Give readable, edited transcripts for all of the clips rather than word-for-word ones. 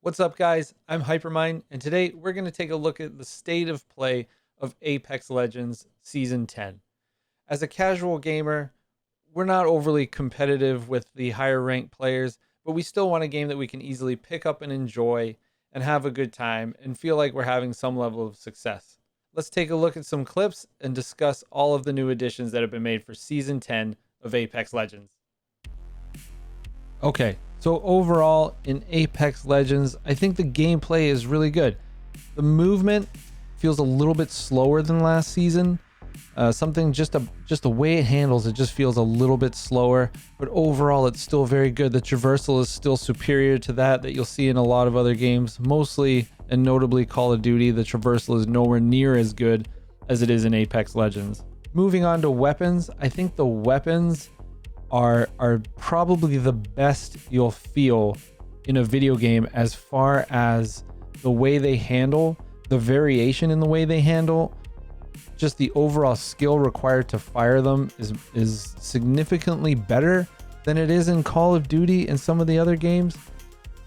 What's up, guys? I'm Hypermynd, and today we're going to take a look at the state of play of Apex Legends Season 10. As a casual gamer, we're not overly competitive with the higher ranked players, but we still want a game that we can easily pick up and enjoy and have a good time and feel like we're having some level of success. Let's take a look at some clips and discuss all of the new additions that have been made for Season 10 of Apex Legends. Okay, so overall in Apex Legends, I think the gameplay is really good. The movement feels a little bit slower than last season. Something just the way it handles it just feels a little bit slower, but overall it's still very good. The traversal is still superior to that you'll see in a lot of other games, mostly and notably Call of Duty. The traversal is nowhere near as good as it is in Apex Legends. Moving on to weapons, I think the weapons are probably the best you'll feel in a video game as far as the way they handle, the variation in the way they handle, just the overall skill required to fire them is significantly better than it is in Call of Duty and some of the other games.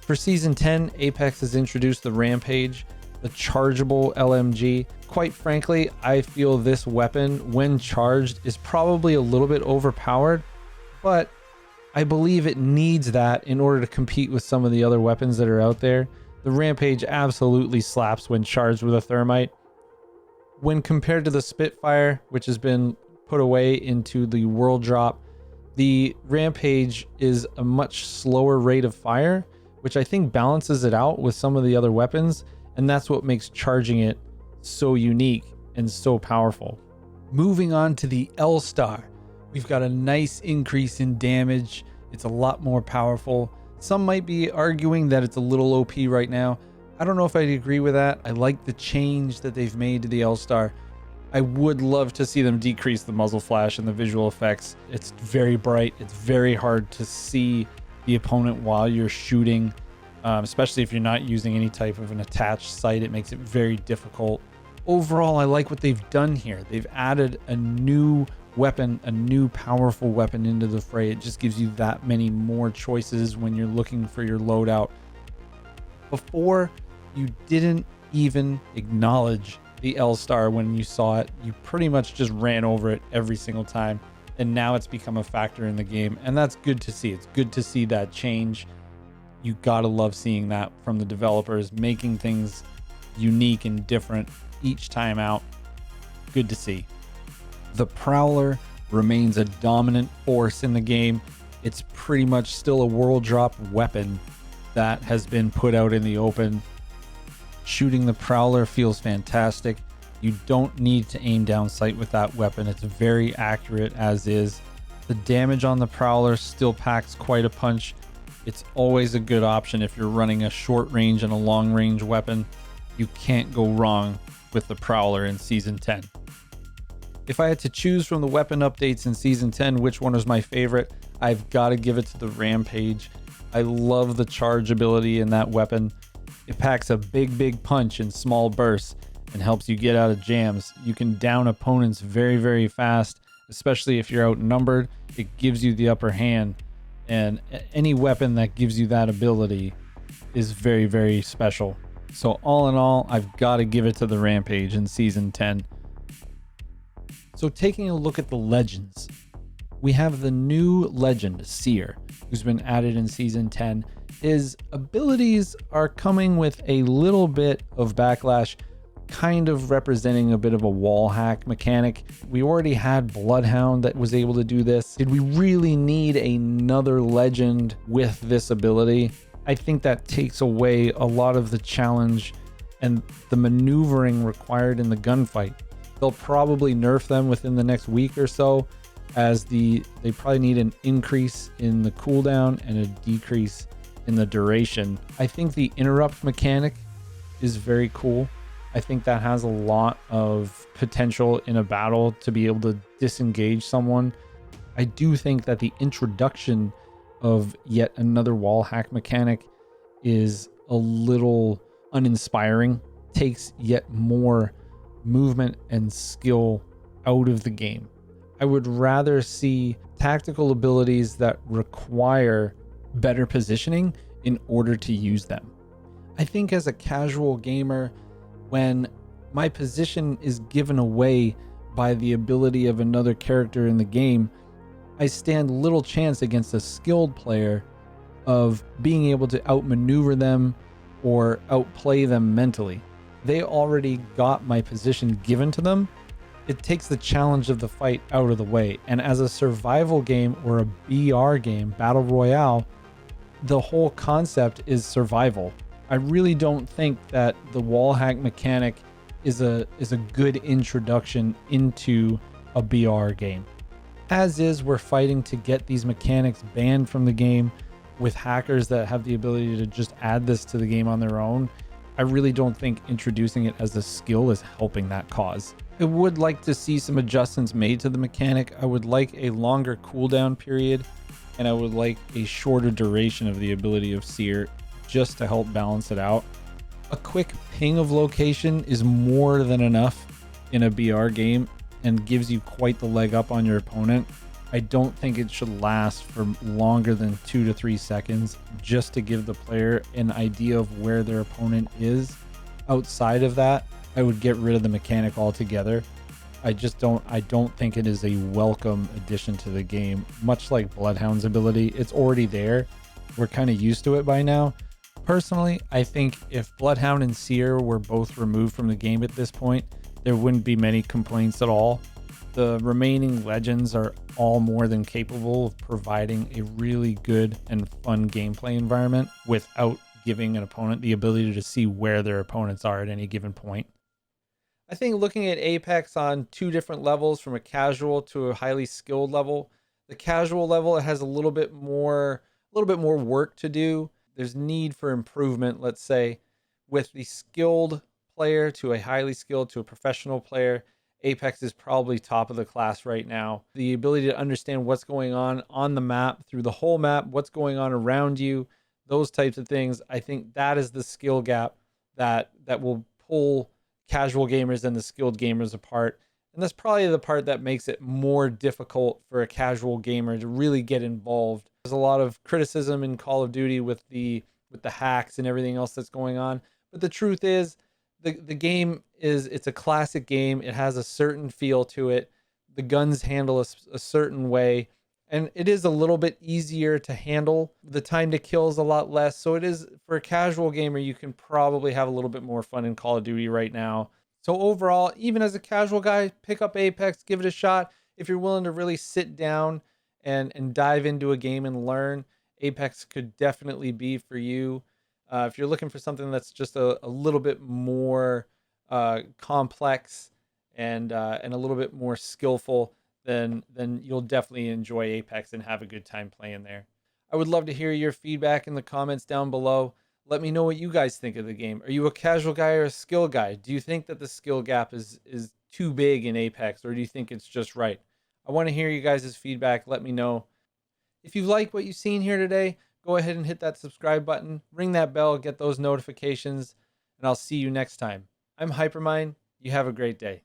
For Season 10, Apex has introduced the Rampage, the chargeable LMG. Quite frankly, I feel this weapon, when charged, is probably a little bit overpowered, but I believe it needs that in order to compete with some of the other weapons that are out there. The Rampage absolutely slaps when charged with a thermite. When compared to the Spitfire, which has been put away into the world drop, the Rampage is a much slower rate of fire, which I think balances it out with some of the other weapons, and that's what makes charging it so unique and so powerful. Moving on to the L-Star. We've got a nice increase in damage. It's a lot more powerful. Some might be arguing that it's a little OP right now. I don't know if I'd agree with that. I like the change that they've made to the L-Star. I would love to see them decrease the muzzle flash and the visual effects. It's very bright. It's very hard to see the opponent while you're shooting, especially if you're not using any type of an attached sight. It makes it very difficult. Overall, I like what they've done here. They've added a new weapon, a new powerful weapon into the fray. It just gives you that many more choices when you're looking for your loadout. Before, you didn't even acknowledge the L-Star when you saw it. You pretty much just ran over it every single time, and now it's become a factor in the game, and that's good to see. It's good to see that change. You gotta love seeing that from the developers, making things unique and different each time out. Good to see. The Prowler remains a dominant force in the game. It's pretty much still a world drop weapon that has been put out in the open. Shooting the Prowler feels fantastic. You don't need to aim down sight with that weapon. It's very accurate as is. The damage on the Prowler still packs quite a punch. It's always a good option if you're running a short range and a long range weapon. You can't go wrong with the Prowler in Season 10. If I had to choose from the weapon updates in Season 10, which one was my favorite, I've got to give it to the Rampage. I love the charge ability in that weapon. It packs a big punch in small bursts and helps you get out of jams. You can down opponents very, very fast, especially if you're outnumbered. It gives you the upper hand, and any weapon that gives you that ability is very, very special. So all in all, I've got to give it to the Rampage in Season 10. So taking a look at the legends, we have the new legend, Seer, who's been added in Season 10. His abilities are coming with a little bit of backlash, kind of representing a bit of a wall hack mechanic. We already had Bloodhound that was able to do this. Did we really need another legend with this ability? I think that takes away a lot of the challenge and the maneuvering required in the gunfight. They'll probably nerf them within the next week or so, as they probably need an increase in the cooldown and a decrease in the duration. I think the interrupt mechanic is very cool. I think that has a lot of potential in a battle to be able to disengage someone. I do think that the introduction of yet another wall hack mechanic is a little uninspiring, takes yet more movement and skill out of the game. I would rather see tactical abilities that require better positioning in order to use them. I think as a casual gamer, when my position is given away by the ability of another character in the game, I stand little chance against a skilled player of being able to outmaneuver them or outplay them mentally. They already got my position given to them. It takes the challenge of the fight out of the way. And as a survival game or a BR game, Battle Royale, the whole concept is survival. I really don't think that the wall hack mechanic is a good introduction into a BR game. As is, we're fighting to get these mechanics banned from the game with hackers that have the ability to just add this to the game on their own. I really don't think introducing it as a skill is helping that cause. I would like to see some adjustments made to the mechanic. I would like a longer cooldown period, and I would like a shorter duration of the ability of Seer just to help balance it out. A quick ping of location is more than enough in a BR game and gives you quite the leg up on your opponent. I don't think it should last for longer than 2 to 3 seconds just to give the player an idea of where their opponent is. Outside of that, I would get rid of the mechanic altogether. I don't think it is a welcome addition to the game. Much like Bloodhound's ability, it's already there. We're kind of used to it by now. Personally, I think if Bloodhound and Seer were both removed from the game at this point, there wouldn't be many complaints at all. The remaining legends are all more than capable of providing a really good and fun gameplay environment without giving an opponent the ability to see where their opponents are at any given point. I think looking at Apex on two different levels, from a casual to a highly skilled level, the casual level, it has a little bit more work to do. There's need for improvement, let's say. With the skilled player to a highly skilled to a professional player, Apex is probably top of the class right now. The ability to understand what's going on the map, through the whole map, what's going on around you, those types of things, I think that is the skill gap that will pull casual gamers and the skilled gamers apart. And that's probably the part that makes it more difficult for a casual gamer to really get involved. There's a lot of criticism in Call of Duty with the hacks and everything else that's going on. But the truth is, the game it's a classic game. It has a certain feel to it. The guns handle a certain way. And it is a little bit easier to handle. The time to kill is a lot less. So it is, for a casual gamer, you can probably have a little bit more fun in Call of Duty right now. So overall, even as a casual guy, pick up Apex, give it a shot. If you're willing to really sit down and dive into a game and learn, Apex could definitely be for you. If you're looking for something that's just a little bit more complex and a little bit more skillful, then you'll definitely enjoy Apex and have a good time playing there. I would love to hear your feedback in the comments down below. Let me know what you guys think of the game. Are you a casual guy or a skill guy? Do you think that the skill gap is too big in Apex, or do you think it's just right? I want to hear you guys' feedback. Let me know. If you like what you've seen here today, go ahead and hit that subscribe button, ring that bell, get those notifications, and I'll see you next time. I'm Hypermynd. You have a great day.